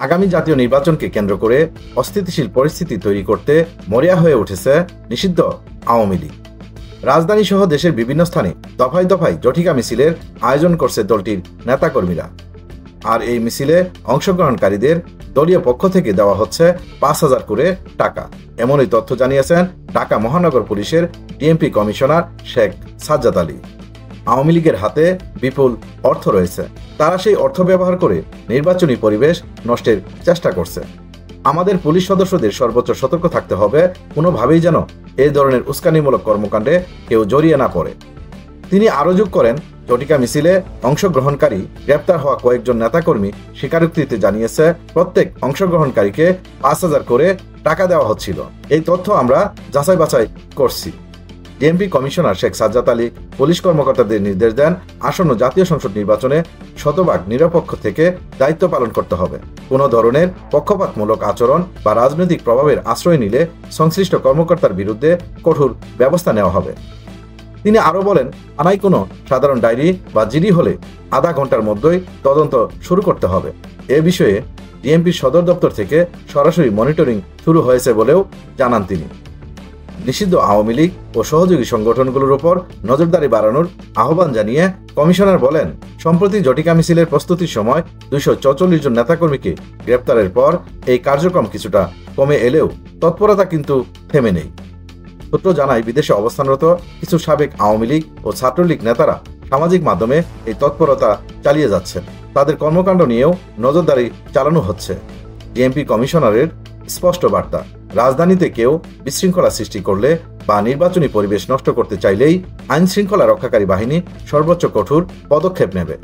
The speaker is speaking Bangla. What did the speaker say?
আগামী জাতীয় নির্বাচনকে কেন্দ্র করে অস্থিতিশীল পরিস্থিতি তৈরি করতে মরিয়া হয়ে উঠেছে নিষিদ্ধ আওয়ামী লীগ। রাজধানী সহ দেশের বিভিন্ন স্থানে দফায় দফায় জটিকা মিছিলের আয়োজন করছে দলটির নেতাকর্মীরা। আর এই মিছিলে অংশগ্রহণকারীদের দলীয় পক্ষ থেকে দেওয়া হচ্ছে ৫,০০০ করে টাকা। এমনই তথ্য জানিয়েছেন ঢাকা মহানগর পুলিশের ডিএমপি কমিশনার শেখ সাজ্জাদ আলী। আওয়ামী লীগের হাতে বিপুল অর্থ রয়েছে, তারা সেই অর্থ ব্যবহার করে নির্বাচনী পরিবেশ নষ্টের চেষ্টা করছে। আমাদের পুলিশ সদস্যদের সর্বোচ্চ সতর্ক থাকতে হবে, কোনোভাবেই যেন এই ধরনের উস্কানিমূলক কর্মকাণ্ডে কেউ জড়িয়ে না পড়ে। তিনি আরও যোগ করেন, জটিকা মিছিলে অংশগ্রহণকারী গ্রেপ্তার হওয়া কয়েকজন নেতাকর্মী স্বীকারোক্তিতে জানিয়েছে প্রত্যেক অংশগ্রহণকারীকে ৫,০০০ করে টাকা দেওয়া হচ্ছিল। এই তথ্য আমরা যাচাই বাছাই করছি। DMP commissioner Sheikh Sajjad Ali police কর্মকর্তাদের নির্দেশ দেন, আসন্ন জাতীয় সংসদ নির্বাচনে শতভাগ নিরপেক্ষ থেকে দায়িত্ব পালন করতে হবে। কোনো ধরনের পক্ষপাতমূলক আচরণ বা রাজনৈতিক প্রভাবের আশ্রয় নিলে সংশ্লিষ্ট কর্মকর্তার বিরুদ্ধে কঠোর ব্যবস্থা নেওয়া হবে। তিনি আরও বলেন, থানায় কোনো সাধারণ ডায়েরি বা জিডি হলে আধা ঘন্টার মধ্যেই তদন্ত শুরু করতে হবে। এ বিষয়ে ডিএমপির সদর দপ্তর থেকে সরাসরি মনিটরিং শুরু হয়েছে বলেও জানান তিনি। নিষিদ্ধ আওয়ামী লীগ ও সহযোগী সংগঠনগুলোর উপর নজরদারি বাড়ানোর আহ্বান জানিয়ে কমিশনার বলেন, সম্প্রতি জটিকা মিছিলের প্রস্তুতির সময় ২৪৪ জন নেতাকর্মীকে গ্রেপ্তারের পর এই কার্যক্রম কিছুটা কমে এলেও তৎপরতা কিন্তু থেমে নেই। সূত্র জানায়, বিদেশে অবস্থানরত কিছু সাবেক আওয়ামী লীগ ও ছাত্রলীগ নেতারা সামাজিক মাধ্যমে এই তৎপরতা চালিয়ে যাচ্ছেন। তাদের কর্মকাণ্ড নিয়েও নজরদারি চালানো হচ্ছে। ডিএমপি কমিশনারের স্পষ্ট বার্তা, রাজধানীতে কেউ বিশৃঙ্খলা সৃষ্টি করলে বা নির্বাচনী পরিবেশ নষ্ট করতে চাইলেই আইন শৃঙ্খলা রক্ষাকারী বাহিনী সর্বোচ্চ কঠোর পদক্ষেপ নেবে।